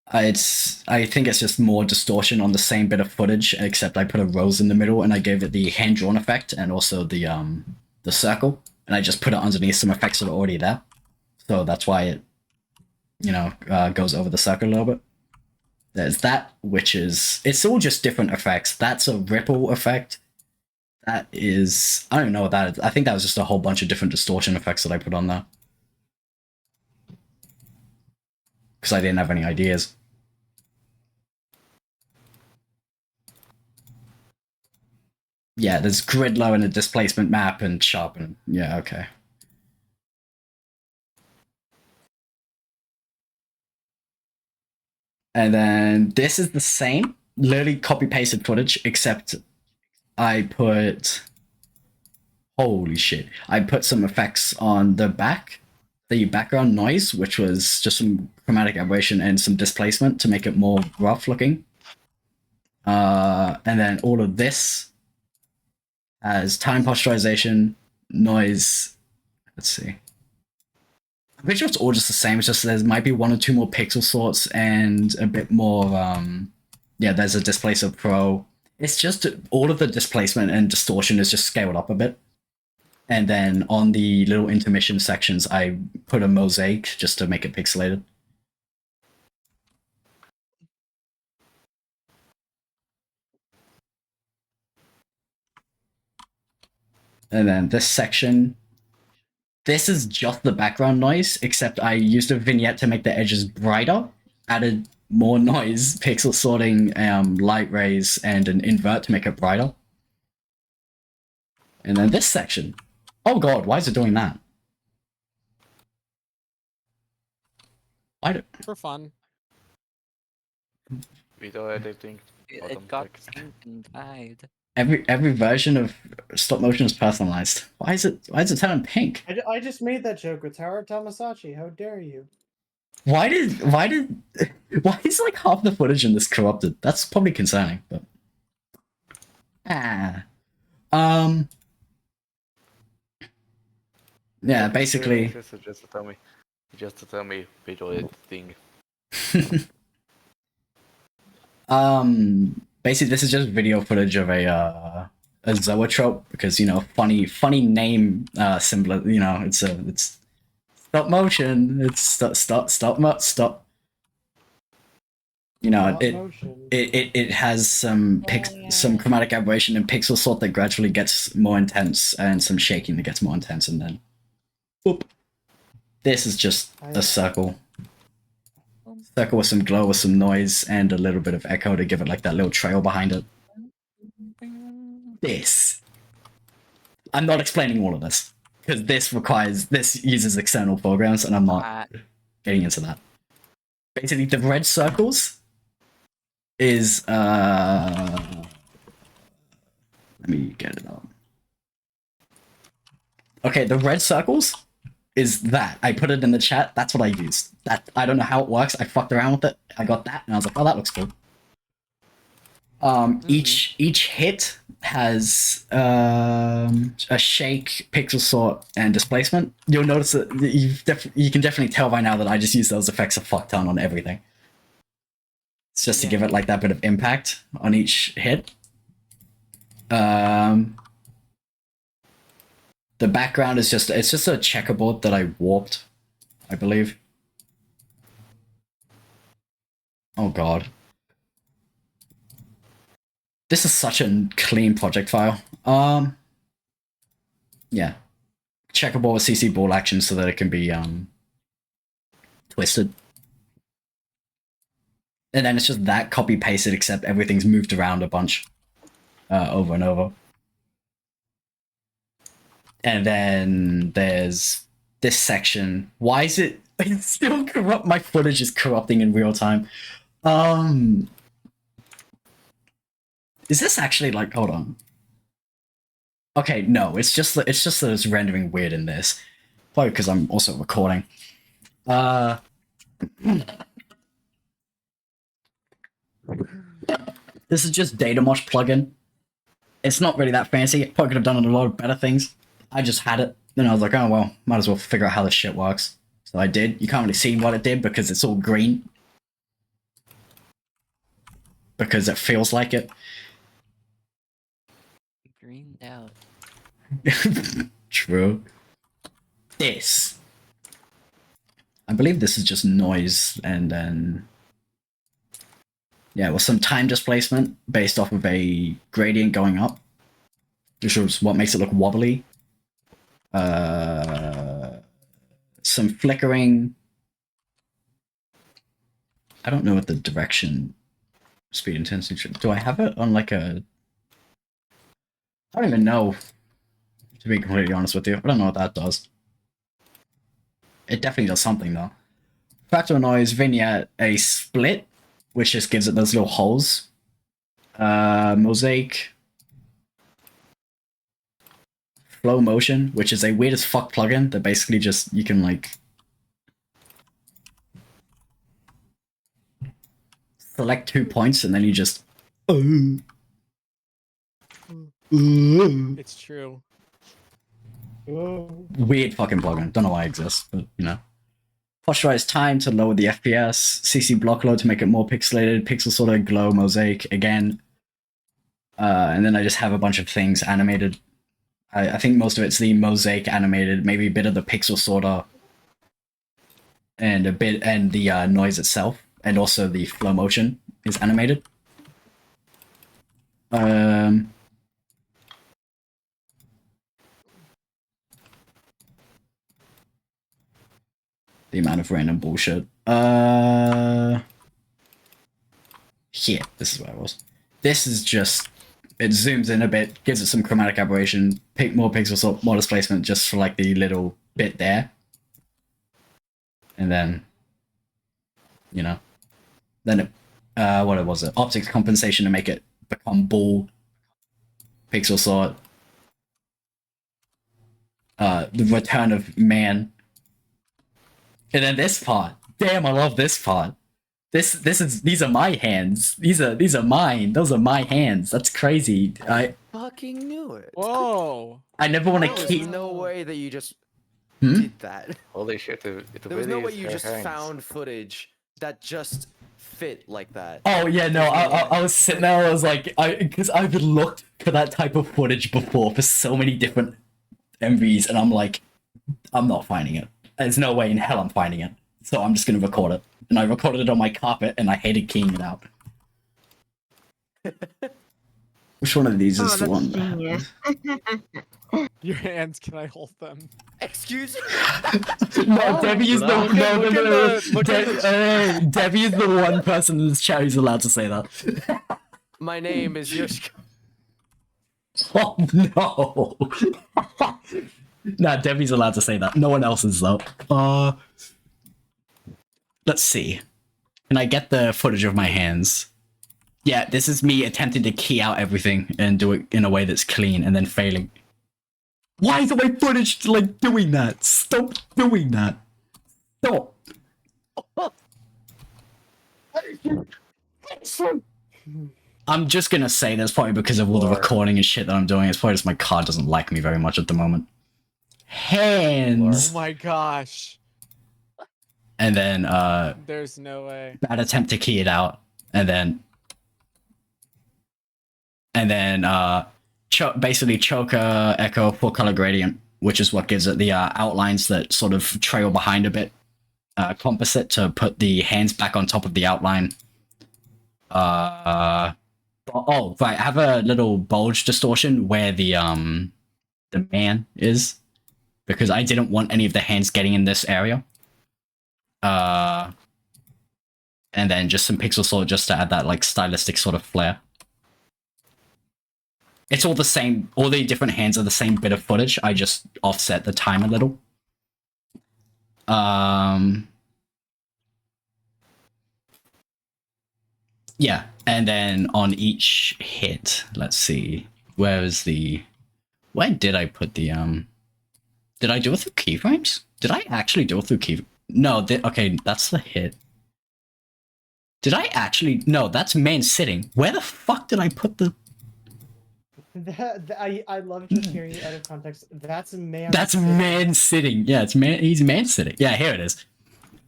I think it's just more distortion on the same bit of footage, except I put a rose in the middle and I gave it the hand-drawn effect and also the circle, and I just put it underneath some effects that are already there. So that's why it, you know, goes over the circle a little bit. There's that, which is, it's all just different effects. That's a ripple effect. That is, I don't know what that is. I think that was just a whole bunch of different distortion effects that I put on there. Because I didn't have any ideas. Yeah, there's grid low and a displacement map and sharpen. Yeah, okay. And then this is the same, literally copy pasted footage, except I put, holy shit, I put some effects on the background noise, which was just some chromatic aberration and some displacement to make it more rough looking. And then all of this as time posturization, noise. Let's see. I'm pretty sure it's all just the same. It's just there might be one or two more pixel sorts and a bit more. Yeah, there's a displacer pro. It's just all of the displacement and distortion is just scaled up a bit. And then on the little intermission sections, I put a mosaic just to make it pixelated. And then this section, this is just the background noise, except I used a vignette to make the edges brighter, added more noise, pixel sorting, light rays, and an invert to make it brighter. And then this section. Oh god, why is it doing that? For fun. Video editing. It bottom got text. synced and died. Every version of stop motion is personalized. Why is it turning pink? I just made that joke with Tower Tamasachi. How dare you? Why is like half the footage in this corrupted? That's probably concerning, but yeah, basically Just to tell me video editing. Basically this is just video footage of a zoetrope, because you know, funny name symbol, you know, it's stop motion, it's stop, you know, it has some chromatic aberration and pixel sort that gradually gets more intense, and some shaking that gets more intense, and then boop. This is just a circle with some glow, with some noise, and a little bit of echo to give it like that little trail behind it. This. I'm not explaining all of this, because this uses external programs, and I'm not getting into that. Basically, the red circles is let me get it up. Okay, the red circles is that. I put it in the chat. That's what I used. That, I don't know how it works. I fucked around with it. I got that, and I was like, oh, that looks cool. Each hit has a shake, pixel sort, and displacement. You'll notice that you can definitely tell by now that I just use those effects a fuck ton on everything. It's just to give it like that bit of impact on each hit. The background is just a checkerboard that I warped, I believe. Oh god. This is such a clean project file. Yeah. Checkerboard with CC ball action so that it can be twisted. And then it's just that copy pasted, except everything's moved around a bunch over and over. And then there's this section. Why is it? It's still corrupt. My footage is corrupting in real time. Is this actually like? Hold on. Okay, no. It's just that it's rendering weird in this. Probably because I'm also recording. This is just Datamosh plugin. It's not really that fancy. Probably could have done a lot of better things. I just had it. Then I was like, oh well, might as well figure out how this shit works. So I did. You can't really see what it did because it's all green. Because it feels like it. Greened out. True. This. I believe this is just noise, and then yeah, with some time displacement based off of a gradient going up, which is what makes it look wobbly. Some flickering. I don't know what the direction, speed, intensity. Do I have it on like a? I don't even know. To be completely honest with you, I don't know what that does. It definitely does something though. Factor noise, vignette, a split, which just gives it those little holes Mosaic Flow Motion, which is a weird as fuck plugin that basically just you can like select 2 points and then you just It's true. Oh. weird fucking plugin. Don't know why it exists, but you know. Posturize time to lower the FPS. CC block load to make it more pixelated. Pixel sorter, glow, mosaic again. And then I just have a bunch of things animated. I think most of it's the mosaic animated, maybe a bit of the pixel sorter, and the noise itself, and also the flow motion is animated. The amount of random bullshit. Here, this is where I was. This is just, it zooms in a bit, gives it some chromatic aberration, pick more pixel sort, more displacement just for like the little bit there. And then, you know, then it, what was it? Optics compensation to make it become ball. Pixel sort. The return of man. And then this part. Damn, I love this part. These are my hands. These are mine. Those are my hands. That's crazy. I Fucking knew it. Whoa. I never want to There's keep. no way that you just Hmm? did that. Holy shit! It There was really no way is you her just hands. found footage that just fit like that. Oh yeah, no. I was sitting there. I was like, because I've looked for that type of footage before for so many different MVs, and I'm like, I'm not finding it. There's no way in hell I'm finding it. So I'm just gonna record it. And I recorded it on my carpet, and I hated keying it out. Which one of these is the one? Genius. Your hands, can I hold them? Excuse me. No, Debbie is No. the no. Look at Debbie is the one person in this chat who's allowed to say that. My name is Yoshiko. Oh no! Nah, Debbie's allowed to say that. No one else is though. Let's see. Can I get the footage of my hands? Yeah, this is me attempting to key out everything and do it in a way that's clean and then failing. Why is my footage like doing that? Stop doing that. Stop. I'm just gonna say that's probably because of all the recording and shit that I'm doing. It's probably just my card doesn't like me very much at the moment. Hands. Oh my gosh. And then There's no way. bad attempt to key it out, and then basically choker echo full color gradient, which is what gives it the outlines that sort of trail behind a bit. Composite to put the hands back on top of the outline. Oh right, I have a little bulge distortion where the man is, because I didn't want any of the hands getting in this area. And then just some pixel sort just to add that like stylistic sort of flair. It's all the same. All the different hands are the same bit of footage. I just offset the time a little. Yeah, and then on each hit, let's see. Where did I put the Did I do it through keyframes? Did I actually do it through key? No, okay, that's the hit. Did I actually? No, that's man sitting. Where the fuck did I put the? I love just hearing it out of context. That's man. That's sitting. man sitting. Yeah, it's man. He's man sitting. Yeah, here it is.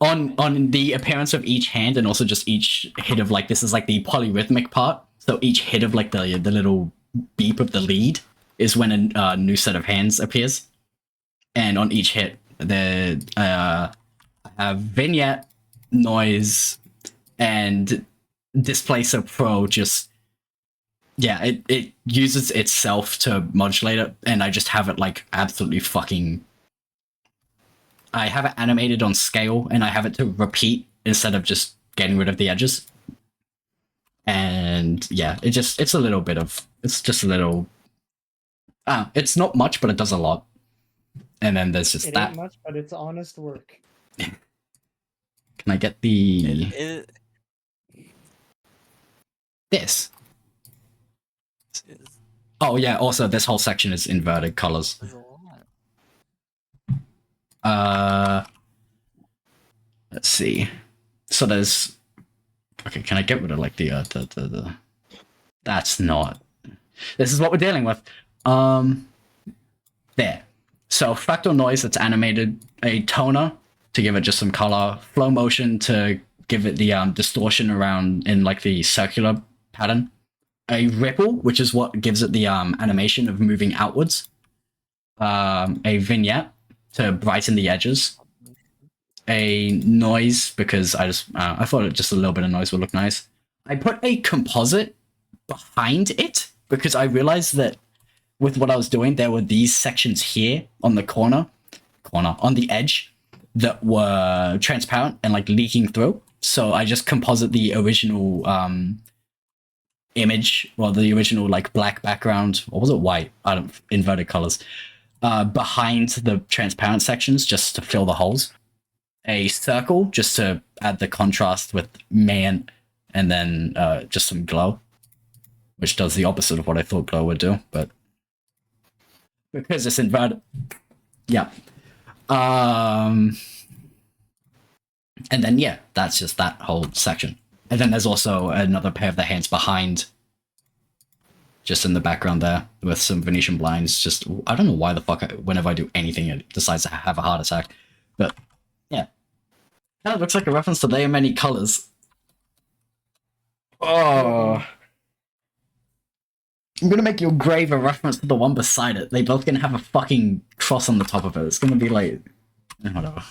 On the appearance of each hand and also just each hit of like this is like the polyrhythmic part. So each hit of like the little beep of the lead is when a new set of hands appears, and on each hit the vignette, noise, and Displacer Pro just. Yeah, it uses itself to modulate it, and I just have it like absolutely fucking. I have it animated on scale, and I have it to repeat instead of just getting rid of the edges. And yeah, it's just a little. It's not much, but it does a lot. And then there's just It that. ain't much, but it's honest work. Can I get the this? Oh yeah, also this whole section is inverted colors. There's a lot. Let's see. So there's okay, can I get rid of like the that's not. This is what we're dealing with. There. So fractal noise that's animated, a toner to give it just some color, flow motion to give it the distortion around in like the circular pattern, a ripple, which is what gives it the animation of moving outwards, a vignette to brighten the edges, a noise because I thought just a little bit of noise would look nice. I put a composite behind it because I realized that with what I was doing, there were these sections here on the corner on the edge that were transparent and like leaking through. So I just composite the original image, well, the original like black background, or was it white? I don't inverted colors behind the transparent sections just to fill the holes. A circle just to add the contrast with man, and then just some glow, which does the opposite of what I thought glow would do, but because it's inverted. Yeah. And then yeah, that's just that whole section. And then there's also another pair of the hands behind, just in the background there, with some Venetian blinds. Just I don't know why the fuck whenever I do anything it decides to have a heart attack, but yeah, kind of looks like a reference to They Are Many Colors. Oh. I'm gonna make your grave a reference to the one beside it. They both gonna have a fucking cross on the top of it. It's gonna be like whatever.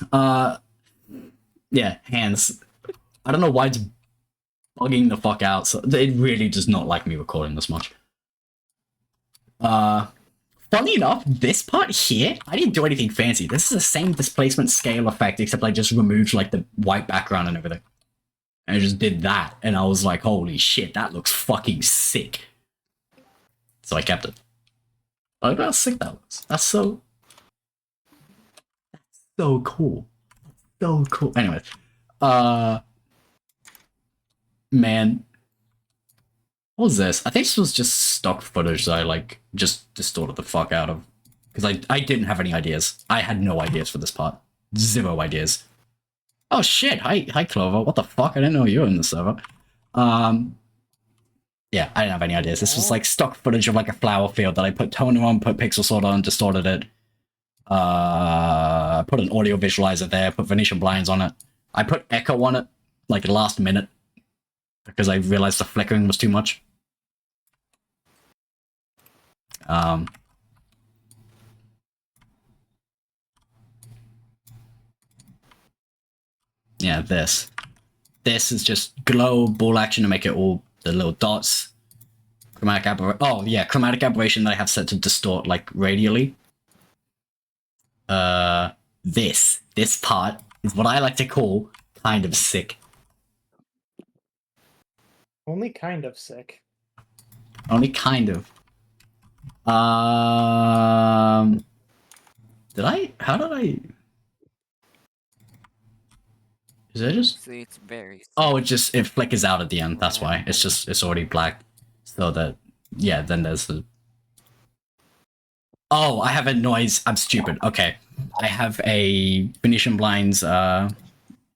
Yeah, hands. I don't know why it's bugging the fuck out. So it really does not like me recording this much. Funny enough, this part here, I didn't do anything fancy. This is the same displacement scale effect, except I just removed like the white background and everything. And I just did that, and I was like, holy shit, that looks fucking sick. So I kept it. Look how sick that looks. That's so cool. So cool. Anyway, man, what was this? I think this was just stock footage that I like just distorted the fuck out of because I didn't have any ideas. I had no ideas for this part. Zero ideas. Oh shit! Hi Clover. What the fuck? I didn't know you were in the server. Yeah, I didn't have any ideas. This was like stock footage of like a flower field that I put toner on, put pixel sort on, distorted it. Put an audio visualizer there, put Venetian blinds on it. I put echo on it, like last minute, because I realized the flickering was too much. Yeah, this is just glow ball action to make it all the little dots. Chromatic aberration. Oh yeah, chromatic aberration that I have set to distort like radially. This part is what I like to call kind of sick. Only kind of sick. Only kind of. Did I? How did I? Is it just? See, it's very. Oh, it flickers out at the end. That's why. It's already black. So that, yeah, then there's the... Oh, I have a noise. I'm stupid. Okay. I have a Venetian blinds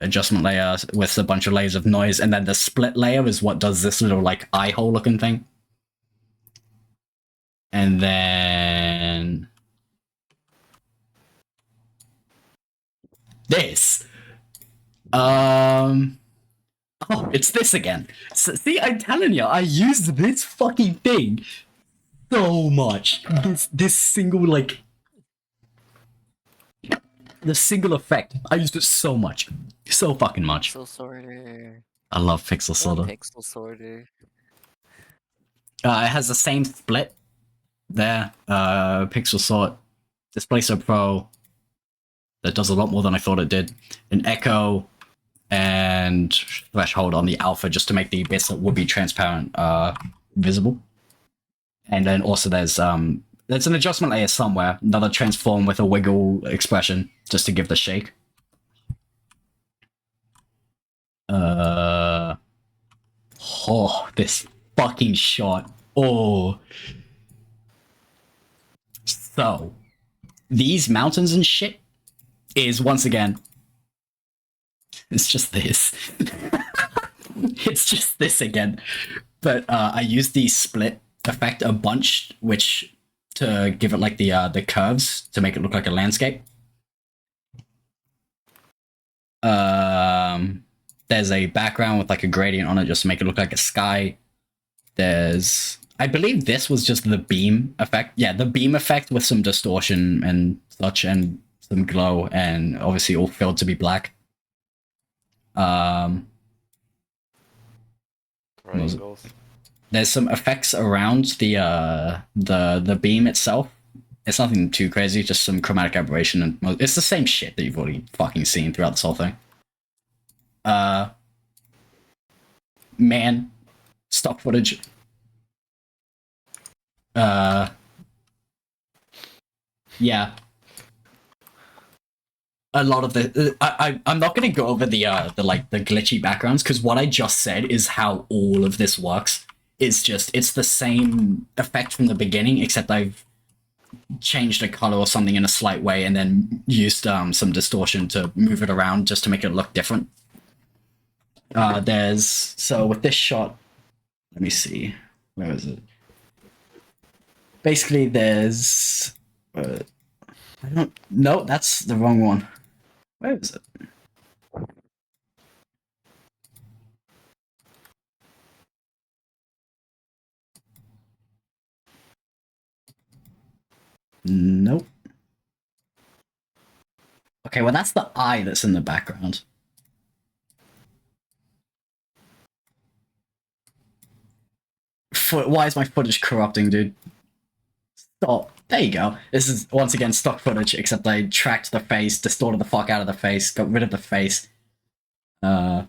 adjustment layer with a bunch of layers of noise, and then the split layer is what does this little, like, eye hole looking thing. And then... this. Oh, it's this again. So, see, I'm telling you, I used this fucking thing so much. This single, like... The single effect. I used it so much. So fucking much. Pixel sorter. I love pixel sorter. Pixel sorter. It has the same split there. Pixel sort. Displacer Pro. That does a lot more than I thought it did. An echo and threshold on the alpha just to make the bits that would be transparent visible. And then also there's an adjustment layer somewhere, another transform with a wiggle expression just to give the shake. Oh, this fucking shot. Oh, So, these mountains and shit is once again, it's just this. It's just this again. But I used the split effect a bunch, which to give it like the curves to make it look like a landscape. There's a background with like a gradient on it just to make it look like a sky. I believe this was just the beam effect. Yeah, the beam effect with some distortion and such and some glow and obviously all filled to be black. Triangles. There's some effects around the beam itself. It's nothing too crazy, just some chromatic aberration and it's the same shit that you've already fucking seen throughout this whole thing. Man, stock footage. Yeah. A lot of the I'm not gonna go over the glitchy backgrounds because what I just said is how all of this works. It's the same effect from the beginning, except I've changed a color or something in a slight way and then used some distortion to move it around just to make it look different. So with this shot, let me see, where is it? Basically, there's no, that's the wrong one. Where is it? Nope. Okay, well that's the eye that's in the background. Why is my footage corrupting, dude? Stop. There you go. This is once again stock footage, except I tracked the face, distorted the fuck out of the face, got rid of the face. Man.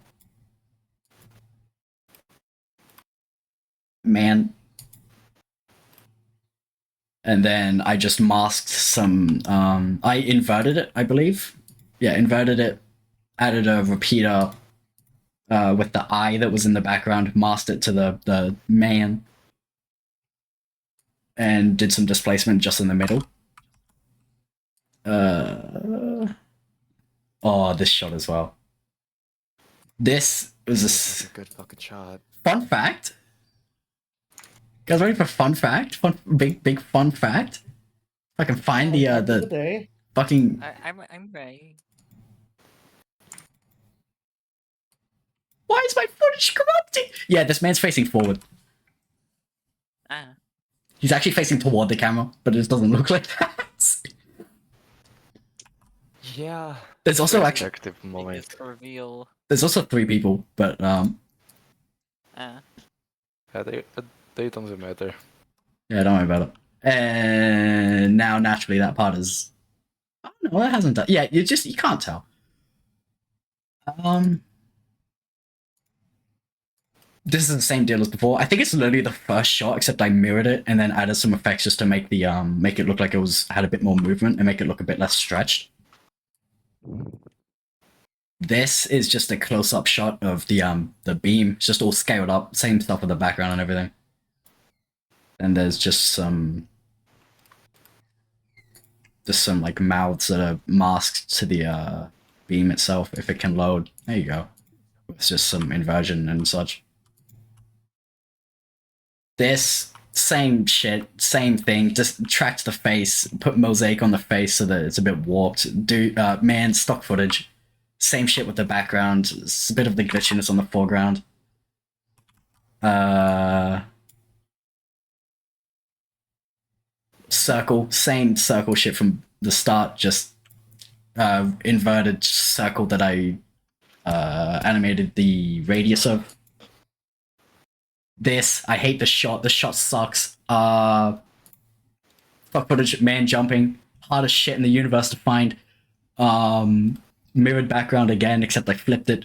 And then I just masked some, I inverted it, I believe. Yeah, inverted it, added a repeater with the eye that was in the background, masked it to the man, and did some displacement just in the middle. Oh, this shot as well. This was That's a good fucking shot. fun fact. You guys ready for fun fact? Big fun fact. If I can find the day. fucking. I'm ready. Why is my footage corrupting? Yeah, this man's facing forward. Ah. He's actually facing toward the camera, but it doesn't look like that. Yeah. There's also actually Objective moment. Biggest reveal. there's also 3 people, but Ah. Yeah, they don't matter. yeah, don't worry about it. And now naturally that part is. Oh no, that hasn't done. Yeah, you can't tell. This is the same deal as before. I think it's literally the first shot, except I mirrored it and then added some effects just to make the make it look like it had a bit more movement and make it look a bit less stretched. This is just a close-up shot of the beam. It's just all scaled up, same stuff with the background and everything. And there's just some like mouths that are masked to the beam itself if it can load. There you go. It's just some inversion and such. This same shit, same thing. Just tracked the face, put mosaic on the face so that it's a bit warped. Man, stock footage. Same shit with the background. It's a bit of the glitchiness on the foreground. Circle, same circle shit from the start. Just inverted circle that I animated the radius of. This, I hate the shot. The shot sucks. Fuck footage, man jumping. Hardest shit in the universe to find. Mirrored background again, except I flipped it.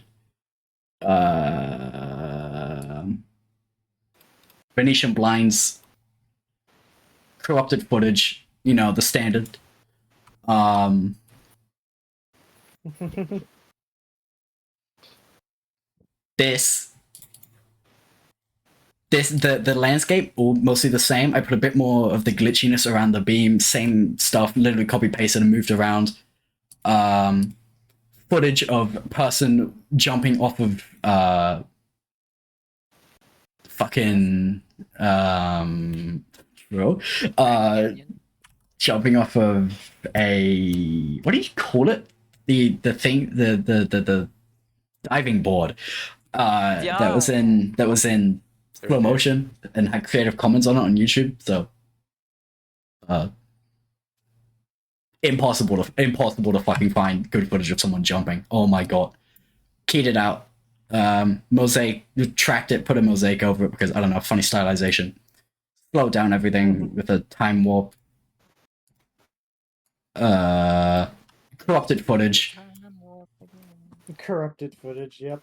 Venetian blinds. Corrupted footage. You know, the standard. the landscape all mostly the same. I put a bit more of the glitchiness around the beam, same stuff, literally copy pasted and moved around. Footage of person jumping off of fucking bro, jumping off of a, what do you call it? The thing, the diving board. That was in slow motion and had Creative Commons on it on YouTube. So, impossible to fucking find good footage of someone jumping. Oh my god, keyed it out. Mosaic, tracked it, put a mosaic over it because I don't know, funny stylization. Slowed down everything with a time warp. Corrupted footage. Corrupted footage. Yep.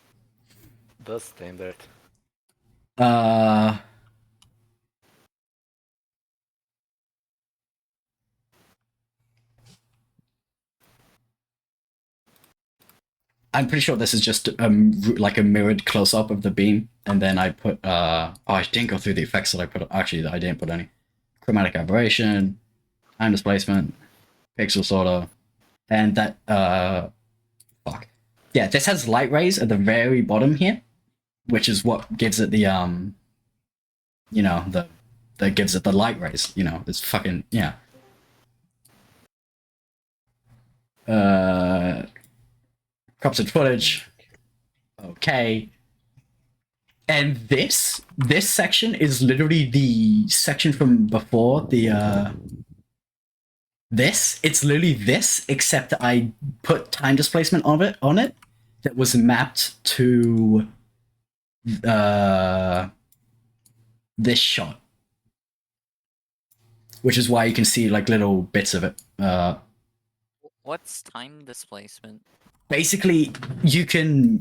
The standard. I'm pretty sure this is just like a mirrored close up of the beam, and then I put oh, I didn't go through the effects that I put. Actually, I didn't put any. Chromatic aberration, time displacement, pixel sorter, and that fuck. Yeah, this has light rays at the very bottom here, which is what gives it the you know, that gives it the light rays. You know, it's fucking yeah. Corrupted footage. Okay. And this section is literally the section from before the this. It's literally this, except I put time displacement on it that was mapped to this shot. Which is why you can see like little bits of it. What's time displacement? Basically, you can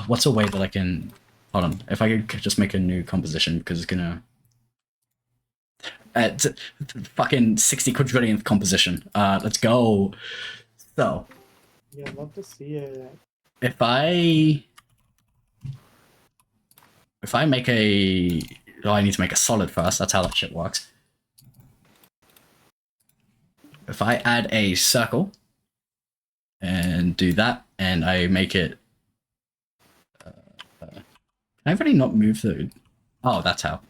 what's a way that I can, hold on, if I could just make a new composition, because it's gonna fucking 60 quadrillionth composition. Let's go. So Yeah, I'd love to see it. if I make a, oh, I need to make a solid first. That's how that shit works. If I add a circle and do that, and I make it, can I really not move the, oh, that's how.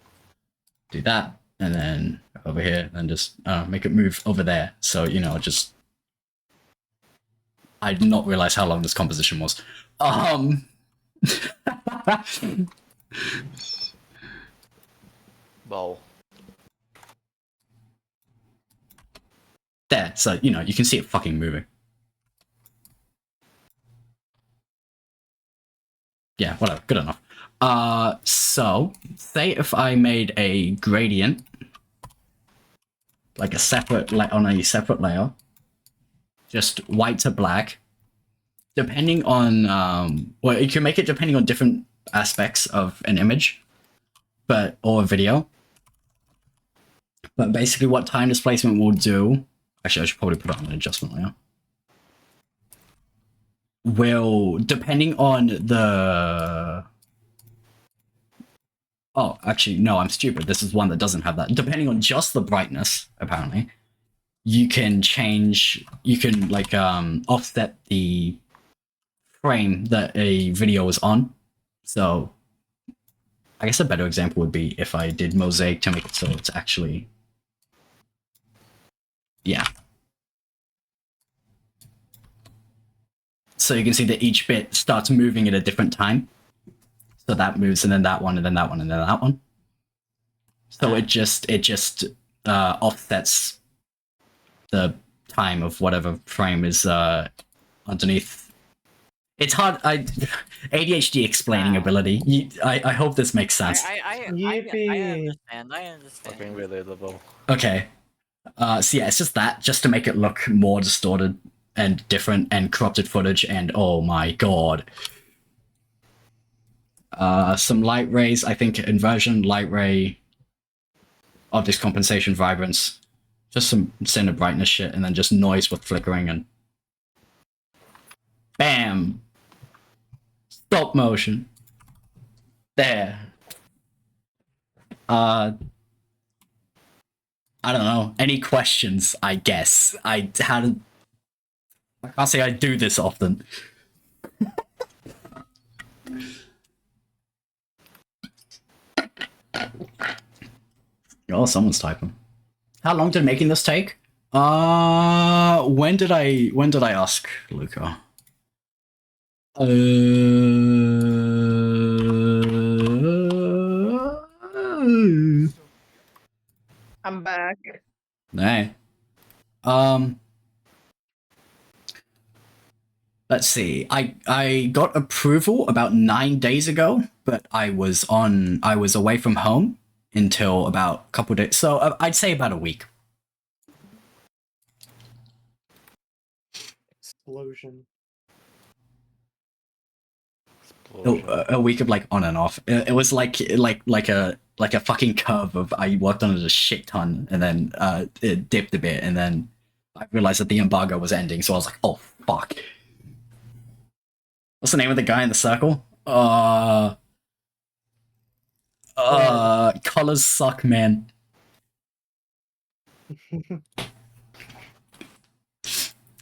Do that, and then over here, and just make it move over there. So, you know, just, I did not realize how long this composition was. Wow. There, so, you know, you can see it fucking moving. Yeah, whatever, good enough. So, say if I made a gradient, like a separate, like on a separate layer, just white to black, depending on, well, you can make it depending on different aspects of an image, or a video. But basically what time displacement will do, actually I should probably put it on an adjustment layer, will, depending on the, oh, actually, no, I'm stupid. This is one that doesn't have that. Depending on just the brightness, apparently, you can change, you can like offset the frame that a video is on. So I guess a better example would be if I did mosaic to make it so it's actually, yeah. So you can see that each bit starts moving at a different time. So that moves, and then that one, and then that one, and then that one. So it just offsets the time of whatever frame is underneath. It's hard. ADHD explaining ability. I hope this makes sense. I Yippee. understand. I understand. Fucking relatable. Okay. So yeah, it's just that, just to make it look more distorted and different and corrupted footage, and oh my god. Some light rays, I think inversion, light ray, optics compensation, vibrance, just some center brightness shit, and then just noise with flickering, and bam! Stop motion. There. I don't know. Any questions? I guess I can't say I do this often. Oh, someone's typing. How long did making this take? When did I ask Luca? I'm back. Hey. Let's see. I got approval about 9 days ago, but I was away from home until about a couple days. So I'd say about a week. Explosion. A week of like on and off. It was like a fucking curve of I worked on it a shit ton and then it dipped a bit and then I realized that the embargo was ending, so I was like, oh fuck. What's the name of the guy in the circle? Colors suck, man.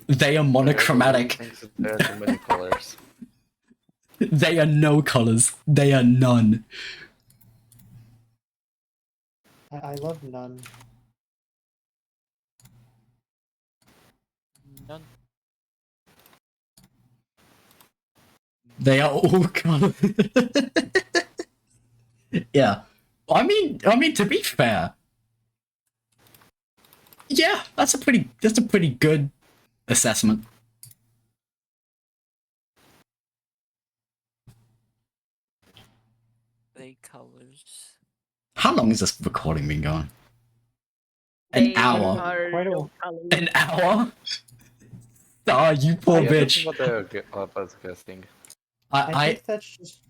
They are monochromatic. Thanks, there are too many colors. They are no colors. They are none. I love none. None. They are all colors. Yeah. I mean, to be fair, yeah, that's a pretty good assessment. They colors. How long has this recording been going? An hour. Are Quite a- no colors. An hour? Ah, you poor Yeah, that's bitch. what they're podcasting. I I think that's just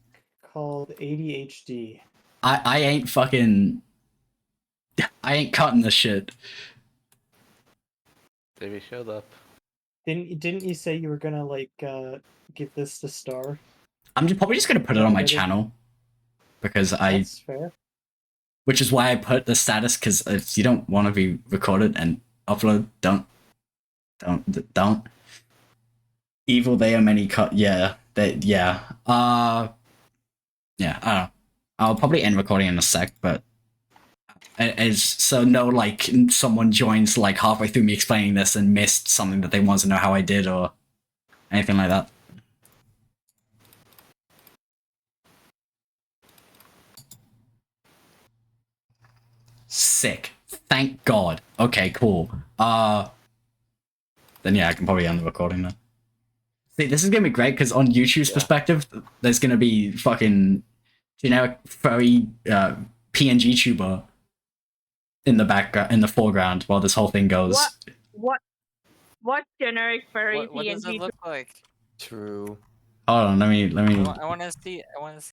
called ADHD. I ain't fucking. I ain't cutting this shit. Davey, shut up. Didn't you say you were gonna like give this the star? I'm probably just gonna put it on my channel because That's fair. which is why I put the status, because if you don't want to be recorded and upload, don't. Evil, they are many cut. Yeah, yeah. Yeah, I don't know. I'll probably end recording in a sec, but as so no, like someone joins like halfway through me explaining this and missed something that they want to know how I did or anything like that. Sick. Thank God. Okay, cool. Then yeah, I can probably end the recording then. See, this is gonna be great because on YouTube's perspective, there's gonna be fucking generic furry PNG tuber in the background, in the foreground, while this whole thing goes. What generic furry What does it PNG look like? True. Hold on, let me. I want to see. I want to see.